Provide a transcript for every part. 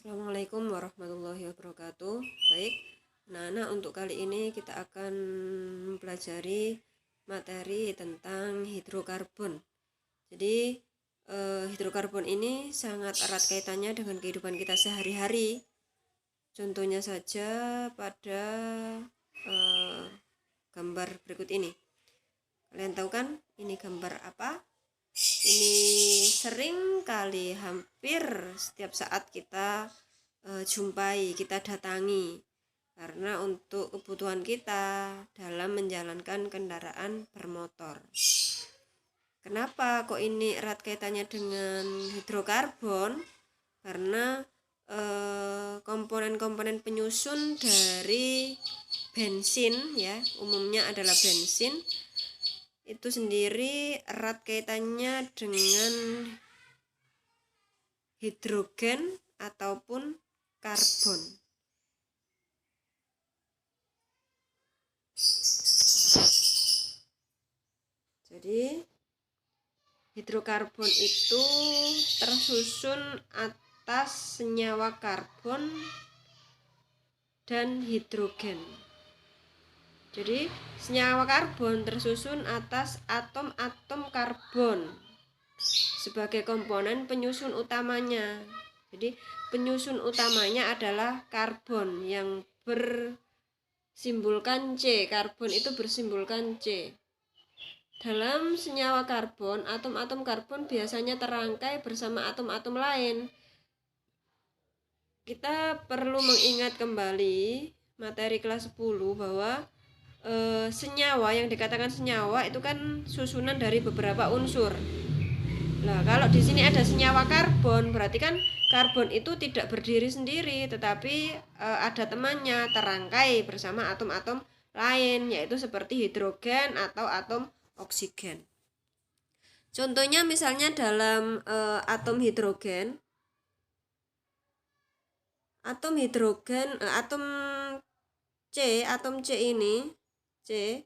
Assalamualaikum warahmatullahi wabarakatuh. Baik, anak-anak, untuk kali ini kita akan mempelajari materi tentang hidrokarbon. Jadi hidrokarbon ini sangat erat kaitannya dengan kehidupan kita sehari-hari. Contohnya saja pada gambar berikut ini. Kalian tahu kan ini gambar apa? Ini sering kali, hampir setiap saat kita jumpai, kita datangi, karena untuk kebutuhan kita dalam menjalankan kendaraan bermotor. Kenapa kok ini erat kaitannya dengan hidrokarbon? Karena komponen-komponen penyusun dari bensin, ya, umumnya adalah bensin, itu sendiri erat kaitannya dengan hidrogen ataupun karbon. Jadi hidrokarbon itu tersusun atas senyawa karbon dan hidrogen. Jadi senyawa karbon tersusun atas atom-atom karbon sebagai komponen penyusun utamanya. Jadi penyusun utamanya adalah karbon yang bersimbolkan C. Karbon itu bersimbolkan C. Dalam senyawa karbon, atom-atom karbon biasanya terangkai bersama atom-atom lain. Kita perlu mengingat kembali materi kelas 10 bahwa senyawa yang dikatakan senyawa itu kan susunan dari beberapa unsur. Nah, kalau di sini ada senyawa karbon, berarti kan karbon itu tidak berdiri sendiri, tetapi ada temannya, terangkai bersama atom-atom lain, yaitu seperti hidrogen atau atom oksigen. Contohnya misalnya dalam atom hidrogen, atom C ini, C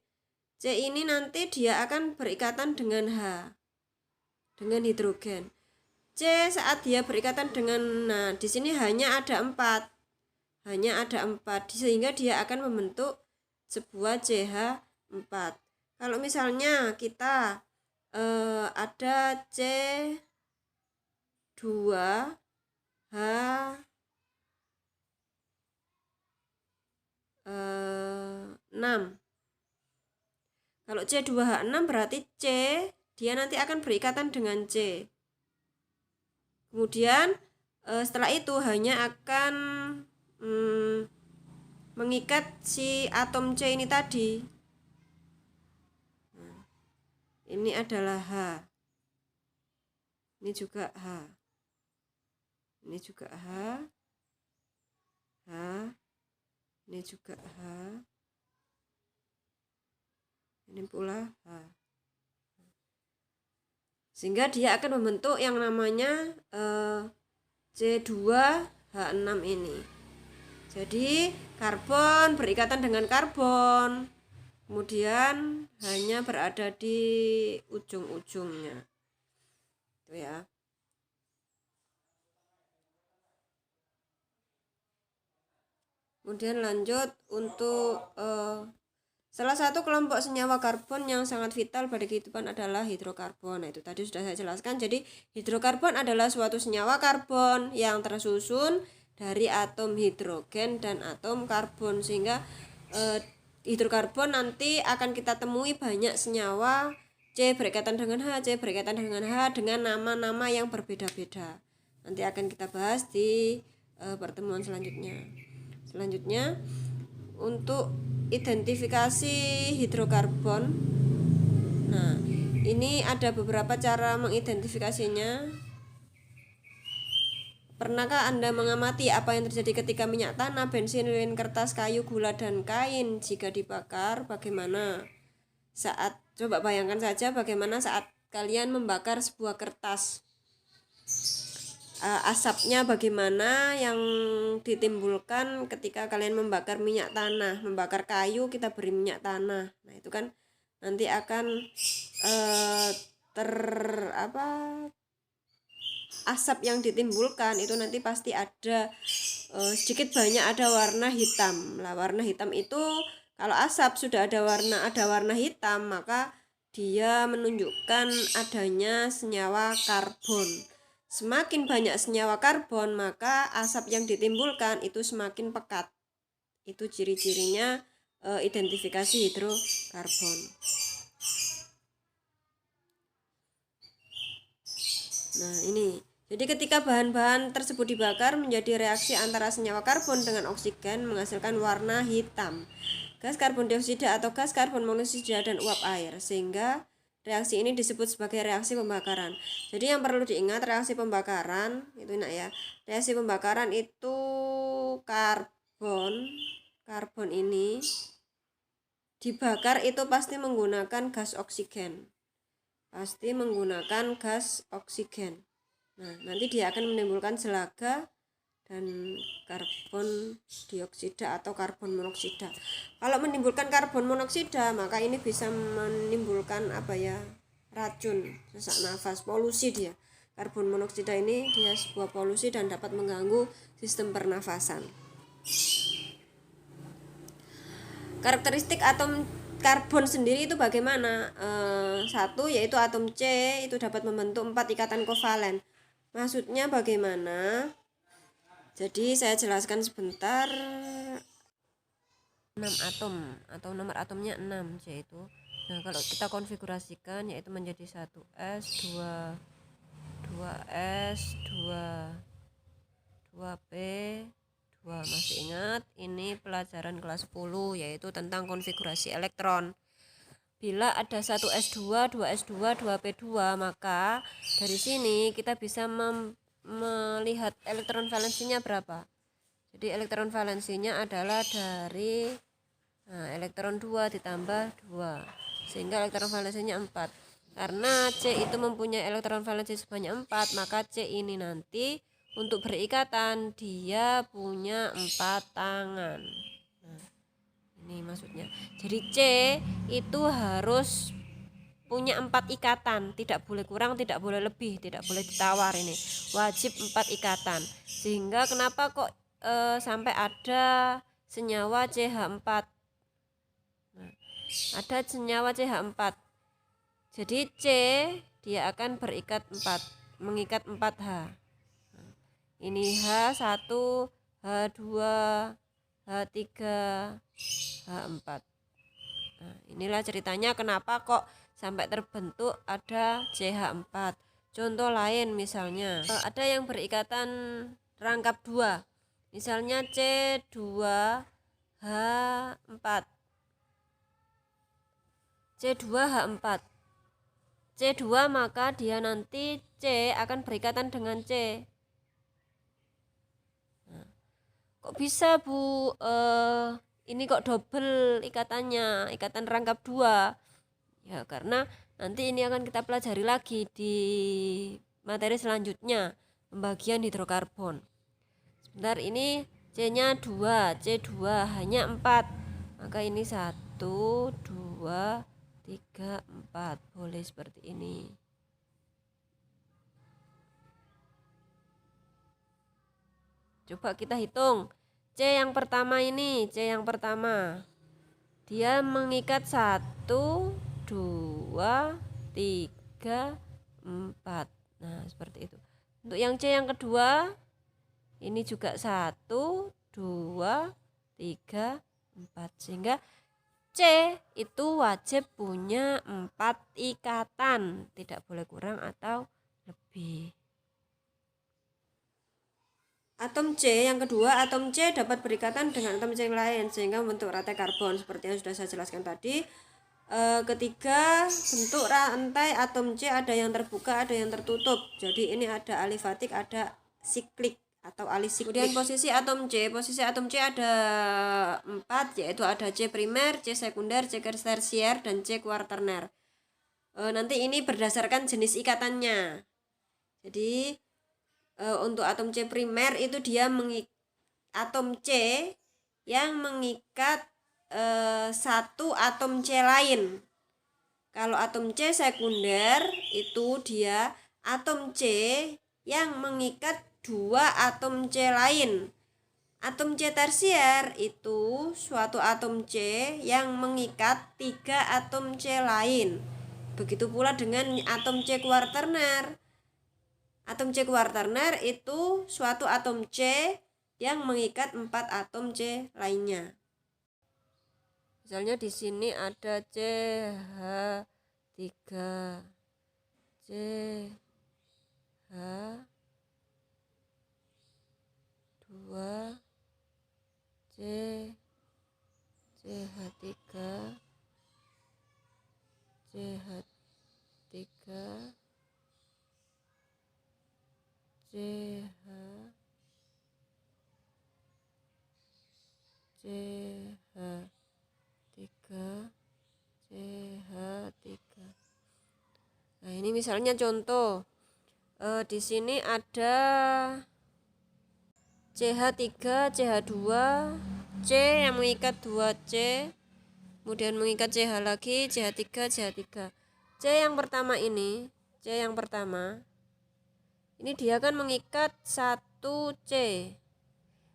ini nanti dia akan berikatan dengan dengan hidrogen. C saat dia berikatan dengan, di sini hanya ada 4, sehingga dia akan membentuk sebuah CH4. Kalau misalnya kita ada C2H6. Kalau C2H6 berarti C dia nanti akan berikatan dengan C. Kemudian setelah itu hanya akan mengikat si atom C ini tadi. Ini adalah H. Ini juga H. Ini juga H. Ini juga H. Ini pula H. Sehingga dia akan membentuk yang namanya C2H6 ini. Jadi karbon berikatan dengan karbon, kemudian hanya berada di ujung-ujungnya. Itu ya. Kemudian lanjut untuk salah satu kelompok senyawa karbon yang sangat vital pada kehidupan adalah hidrokarbon. Nah, itu tadi sudah saya jelaskan. Jadi hidrokarbon adalah suatu senyawa karbon yang tersusun dari atom hidrogen dan atom karbon, sehingga hidrokarbon nanti akan kita temui banyak senyawa C berikatan dengan H, C berikatan dengan H dengan nama-nama yang berbeda-beda. Nanti akan kita bahas di pertemuan selanjutnya. Selanjutnya untuk identifikasi hidrokarbon. Nah, ini ada beberapa cara mengidentifikasinya. Pernahkah Anda mengamati apa yang terjadi ketika minyak tanah, bensin, lilin, kertas, kayu, gula, dan kain jika dibakar? Bagaimana saat, coba bayangkan saja bagaimana saat kalian membakar sebuah kertas. Asapnya bagaimana yang ditimbulkan ketika kalian membakar minyak tanah, membakar kayu, kita beri minyak tanah. Nah, itu kan nanti akan asap yang ditimbulkan itu nanti pasti ada sedikit banyak ada warna hitam. Lah warna hitam itu kalau asap sudah ada warna hitam, maka dia menunjukkan adanya senyawa karbon. Semakin banyak senyawa karbon, maka asap yang ditimbulkan itu semakin pekat. Itu ciri-cirinya identifikasi hidrokarbon. Nah, ini. Jadi ketika bahan-bahan tersebut dibakar menjadi reaksi antara senyawa karbon dengan oksigen menghasilkan warna hitam. Gas karbon dioksida atau gas karbon monoksida dan uap air, sehingga reaksi ini disebut sebagai reaksi pembakaran. Jadi yang perlu diingat, reaksi pembakaran itu ya. Reaksi pembakaran itu karbon ini dibakar itu pasti menggunakan gas oksigen. Pasti menggunakan gas oksigen. Nah, nanti dia akan menimbulkan selaga dan karbon dioksida atau karbon monoksida. Kalau menimbulkan karbon monoksida, maka ini bisa menimbulkan racun, sesak nafas, polusi dia. Karbon monoksida ini dia sebuah polusi dan dapat mengganggu sistem pernafasan. Karakteristik atom karbon sendiri itu bagaimana? Satu yaitu atom C itu dapat membentuk 4 ikatan kovalen. Maksudnya bagaimana? Jadi saya jelaskan sebentar. 6 atom atau nomor atomnya 6 C itu. Nah, kalau kita konfigurasikan yaitu menjadi 1S, 2S, 2P, 2. Masih ingat ini pelajaran kelas 10 yaitu tentang konfigurasi elektron. Bila ada 1S2, 2S2, 2P2, maka dari sini kita bisa melihat elektron valensinya berapa. Jadi elektron valensinya adalah dari elektron 2 ditambah 2, sehingga elektron valensinya 4. Karena C itu mempunyai elektron valensi sebanyak 4, maka C ini nanti untuk berikatan dia punya 4 tangan. Nah, ini maksudnya. Jadi C itu harus punya 4 ikatan, tidak boleh kurang, tidak boleh lebih, tidak boleh ditawar, ini wajib 4 ikatan. Sehingga kenapa kok sampai ada senyawa CH4. Nah, ada senyawa CH4. Jadi C dia akan berikat 4, mengikat 4H. Ini H1, H2, H3, H4. Nah, inilah ceritanya kenapa kok sampai terbentuk ada CH4. Contoh lain misalnya ada yang berikatan rangkap 2. Misalnya C2H4. C2H4. C2 maka dia nanti C akan berikatan dengan C. Nah, kok bisa Bu? Ini kok double ikatannya, ikatan rangkap 2. Ya karena nanti ini akan kita pelajari lagi di materi selanjutnya, pembagian hidrokarbon. Sebentar, ini C-nya 2, C2 hanya 4. Maka ini 1, 2, 3, 4. Boleh seperti ini. Coba kita hitung. C yang pertama ini, C yang pertama. Dia mengikat 1, 2, 3, 4. Nah, seperti itu. Untuk yang C yang kedua, ini juga 1, 2, 3, 4. Sehingga C itu wajib punya 4 ikatan, tidak boleh kurang atau lebih. Atom C yang kedua, atom C dapat berikatan dengan atom C yang lain sehingga membentuk rantai karbon seperti yang sudah saya jelaskan tadi. Ketiga, bentuk rantai atom C ada yang terbuka, ada yang tertutup. Jadi ini ada alifatik, ada siklik atau alisiklik. Kemudian posisi atom C ada 4, yaitu ada C primer, C sekunder, C tersier, dan C kuaterner. Nanti ini berdasarkan jenis ikatannya. Jadi untuk atom C primer itu dia atom C yang mengikat satu atom C lain. Kalau atom C sekunder itu dia atom C yang mengikat 2 atom C lain. Atom C tersier itu suatu atom C yang mengikat 3 atom C lain. Begitu pula dengan atom C kuarterner. Atom C kuarterner itu suatu atom C yang mengikat 4 atom C lainnya. Misalnya di sini ada CH3, CH2, CH3, CH3, CH3. Nah, ini misalnya contoh. Di sini ada CH3, CH2, C yang mengikat 2C, kemudian mengikat CH lagi, CH3, CH3. C yang pertama ini, ini dia kan mengikat 1C.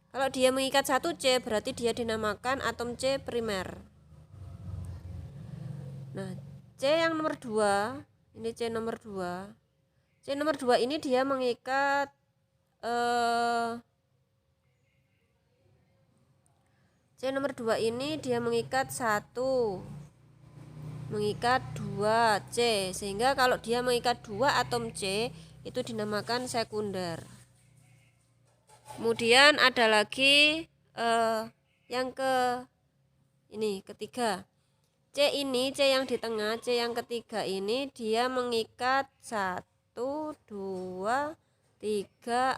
Kalau dia mengikat 1C berarti dia dinamakan atom C primer. Nah, C yang nomor 2, ini C nomor 2. C nomor 2 ini dia mengikat C nomor 2 ini dia mengikat 1, mengikat 2C, sehingga kalau dia mengikat 2 atom C itu dinamakan sekunder. Kemudian ada lagi yang ketiga. C yang di tengah, C yang ketiga ini dia mengikat 1, 2, 3,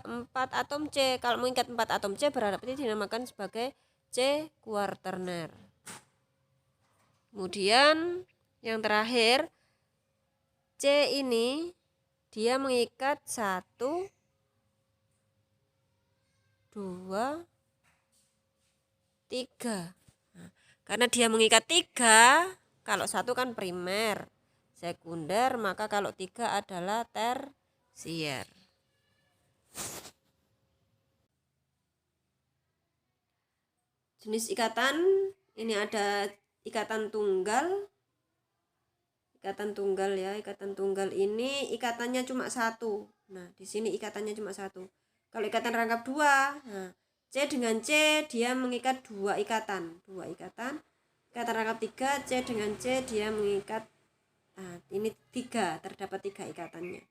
4 atom C. Kalau mengikat 4 atom C berarti dinamakan sebagai C kuarterner. Kemudian yang terakhir, C ini dia mengikat 1, 2, 3. Karena dia mengikat 3, kalau 1 kan primer, sekunder, maka kalau 3 adalah tersier. Jenis ikatan, ini ada ikatan tunggal. Ikatan tunggal ini ikatannya cuma 1. Nah, di sini ikatannya cuma 1. Kalau ikatan rangkap 2, nah, C dengan C dia mengikat 2 ikatan. Ikatan rangkap 3, C dengan C dia mengikat, nah, ini 3, terdapat 3 ikatannya.